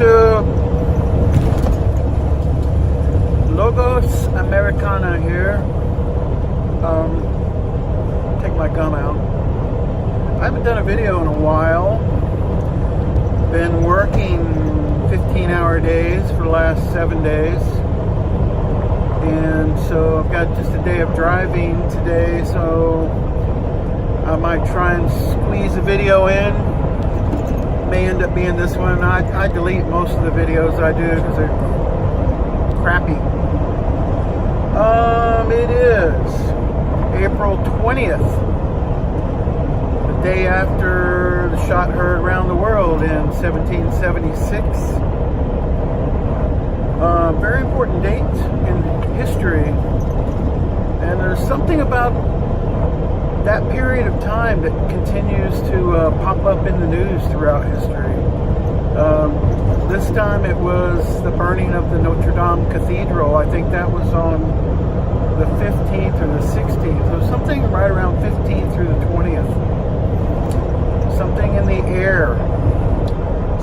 YouTube. Logos Americana here. Take my gum out. I haven't done a video in a while. Been working 15-hour days for the last 7 days. And so I've got just a day of driving today, so I might try and squeeze a video in. May end up being this one. I delete most of the videos I do because they're crappy. It is April 20th, the day after the shot heard around the world in 1776. Very important date in history, and there's something about that period of time that continues to pop up in the news throughout history. This time it was the burning of the Notre Dame Cathedral. I think that was on the 15th or the 16th. So something right around 15th through the 20th. Something in the air.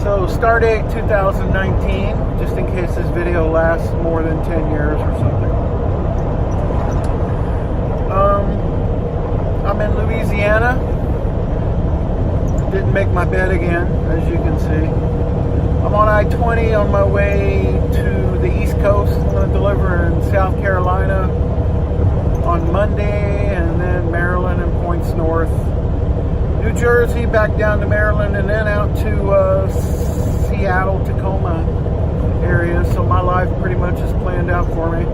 So start date 2019, just in case this video lasts more than 10 years or something. I'm in Louisiana. Didn't make my bed again, as you can see. I'm on I-20 on my way to the East Coast. I'm going to deliver in South Carolina on Monday, and then Maryland and points north. New Jersey, back down to Maryland, and then out to Seattle, Tacoma area. So my life pretty much is planned out for me.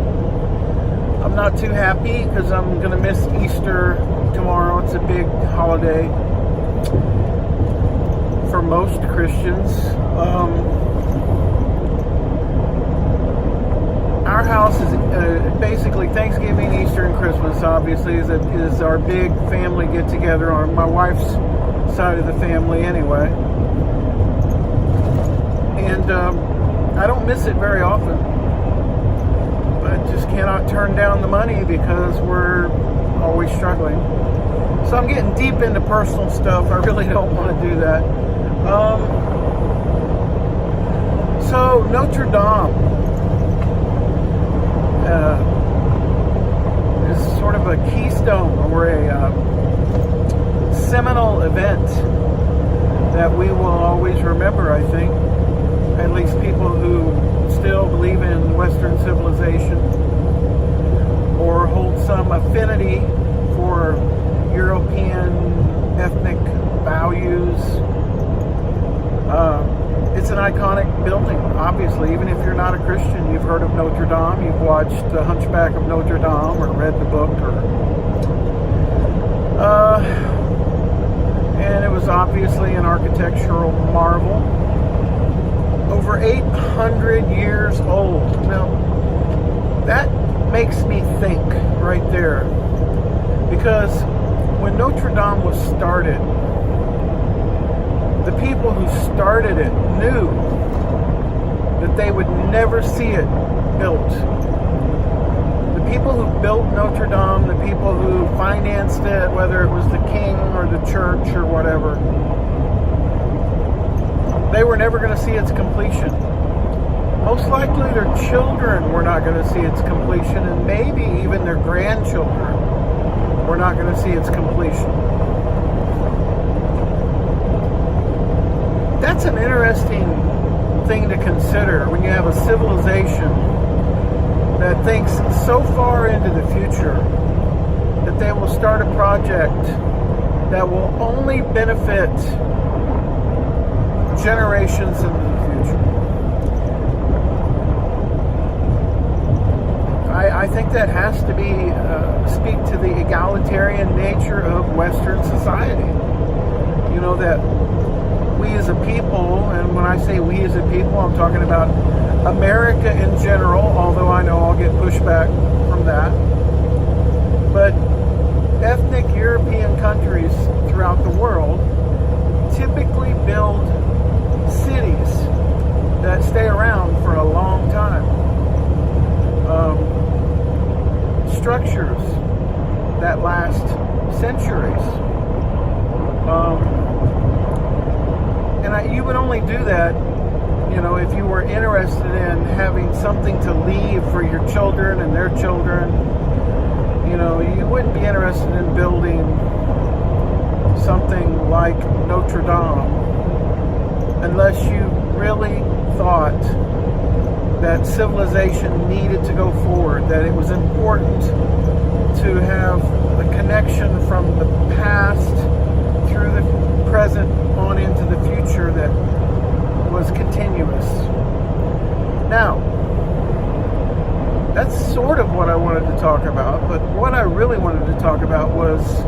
I'm not too happy because I'm going to miss Easter tomorrow. It's a big holiday for most Christians. Our house is basically Thanksgiving, Easter, and Christmas. Obviously, is our big family get together on my wife's side of the family, anyway. And I don't miss it very often, but just cannot turn down the money because we're always struggling. So I'm getting deep into personal stuff. I really don't want to do that. So Notre Dame is sort of a keystone or a seminal event that we will always remember, I think. At least people who still believe in Western civilization or hold some affinity for European ethnic values. It's an iconic building, obviously. Even if you're not a Christian, you've heard of Notre Dame, you've watched The Hunchback of Notre Dame or read the book. And it was obviously an architectural marvel. Over 800 years old. Now, that makes me think right there. Because when Notre Dame was started, the people who started it knew that they would never see it built. The people who built Notre Dame, the people who financed it, whether it was the king or the church or whatever, they were never going to see its completion. Most likely their children were not going to see its completion, and maybe even their grandchildren were not going to see its completion. That's an interesting thing to consider when you have a civilization that thinks so far into the future that they will start a project that will only benefit generations into the future. I think that has to be speak to the egalitarian nature of Western society. You know, that we as a people, and when I say we as a people, I'm talking about America in general, although I know I'll get pushback from that. But ethnic European countries throughout the world typically build cities that stay around for a long time. Structures that last centuries. And you would only do that, if you were interested in having something to leave for your children and their children, you wouldn't be interested in building something like Notre Dame unless you really thought that civilization needed to go forward, that it was important to have a connection from the past through the present on into the future that was continuous. Now, that's sort of what I wanted to talk about, but what I really wanted to talk about was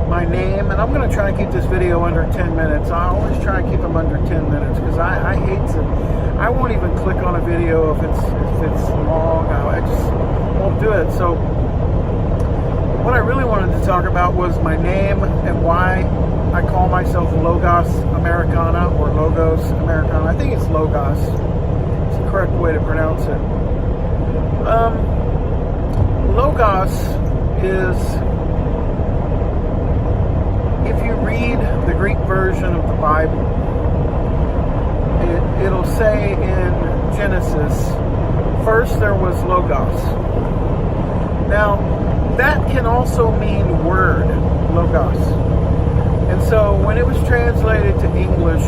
my name, and I'm going to try and keep this video under 10 minutes. I always try and keep them under 10 minutes because I hate to. I won't even click on a video if it's long. I just won't do it. So what I really wanted to talk about was my name and why I call myself Logos Americana or Logos Americana. I think it's Logos. It's the correct way to pronounce it. Logos is, if you read the Greek version of the Bible, it'll say in Genesis, first there was Logos. Now, that can also mean word, Logos. And so when it was translated to English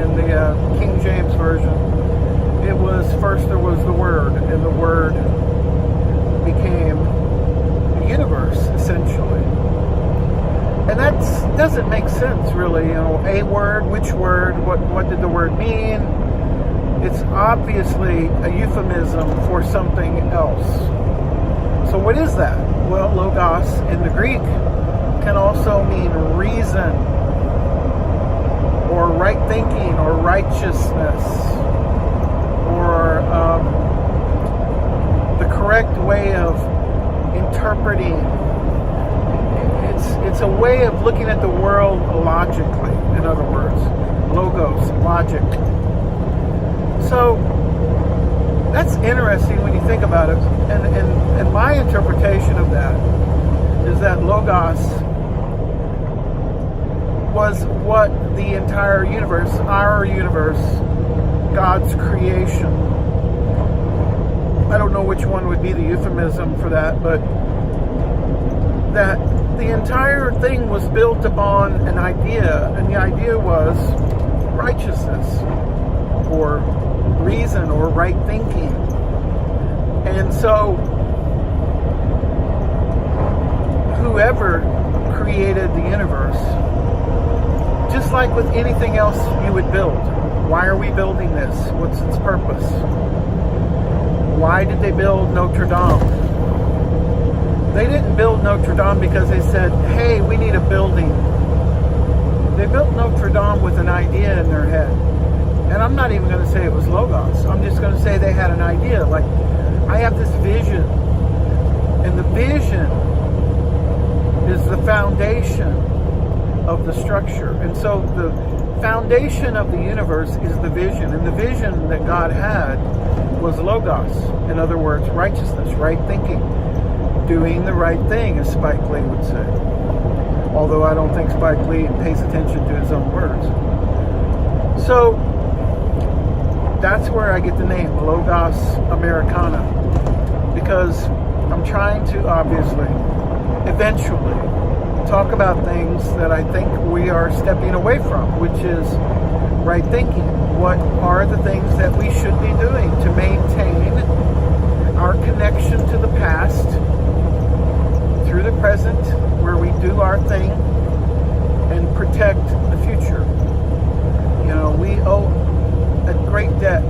in the King James Version, it was first there was the Word, and the Word became the universe, essentially. And that doesn't make sense, really. A word, which word, what did the word mean? It's obviously a euphemism for something else. So what is that? Well, Logos in the Greek can also mean reason, or right thinking, or righteousness, or the correct way of interpreting. It's a way of looking at the world logically, in other words. Logos, logic. So that's interesting when you think about it. And my interpretation of that is that Logos was what the entire universe, our universe, God's creation. I don't know which one would be the euphemism for that, but that the entire thing was built upon an idea, and the idea was righteousness, or reason, or right thinking. And so, whoever created the universe, just like with anything else you would build, why are we building this? What's its purpose? Why did they build Notre Dame? They didn't build Notre Dame because they said, hey, we need a building. They built Notre Dame with an idea in their head. And I'm not even going to say it was Logos. I'm just going to say they had an idea. Like, I have this vision. And the vision is the foundation of the structure. And so the foundation of the universe is the vision. And the vision that God had was Logos. In other words, righteousness, right thinking. Doing the right thing, as Spike Lee would say. Although I don't think Spike Lee pays attention to his own words. So that's where I get the name, Logos Americana. Because I'm trying to, obviously, eventually, talk about things that I think we are stepping away from, which is right thinking. What are the things that we should be doing to maintain our connection to the past through the present, where we do our thing and protect the future? We owe a great debt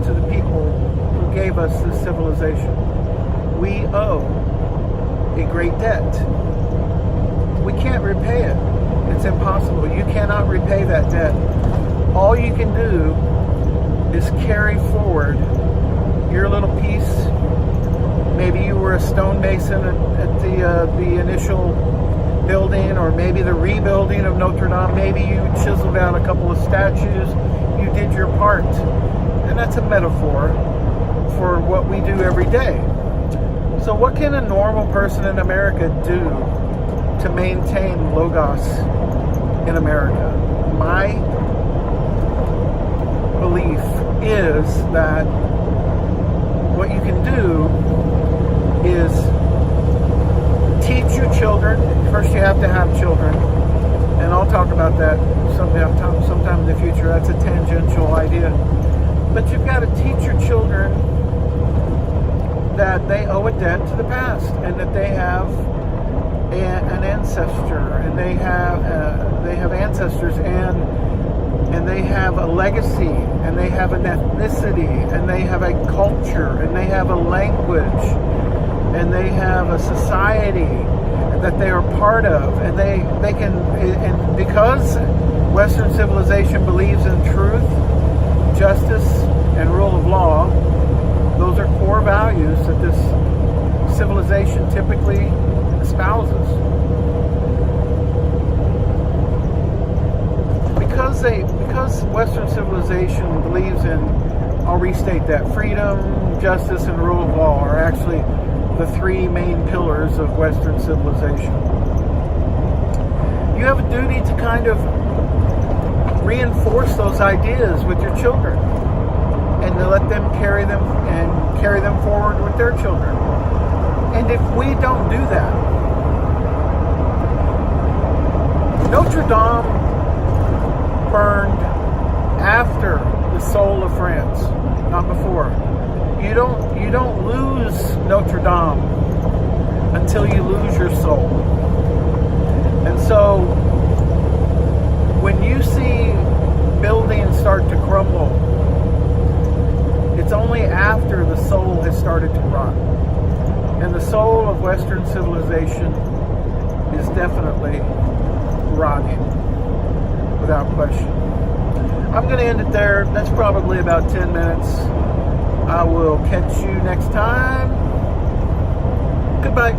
to the people who gave us this civilization. We owe a great debt. We can't repay it. It's impossible. You cannot repay that debt. All you can do is carry forward your little piece. Maybe you were a stonemason at the initial building, or maybe the rebuilding of Notre Dame. Maybe you chiseled out a couple of statues. You did your part. And that's a metaphor for what we do every day. So what can a normal person in America do to maintain Logos in America? My belief is that what you can do is teach your children. First, you have to have children, and I'll talk about that sometime in the future. That's a tangential idea. But you've got to teach your children that they owe a debt to the past, and that they have an ancestor, and they have ancestors, and they have a legacy, and they have an ethnicity, and they have a culture, and they have a language, and they have a society that they are part of, and they can, and because Western civilization believes in truth, justice, and rule of law, those are core values that this civilization typically espouses. Because Western civilization believes in, I'll restate that, freedom, justice, and rule of law are actually the three main pillars of Western civilization. You have a duty to kind of reinforce those ideas with your children, and to let them carry them forward with their children. And if we don't do that, Notre Dame burned after the soul of France, not before. You don't lose Notre Dame until you lose your soul. And so when you see buildings start to crumble, it's only after the soul has started to rot. And the soul of Western civilization is definitely rotting, without question. I'm going to end it there. That's probably about 10 minutes. I will catch you next time. Goodbye.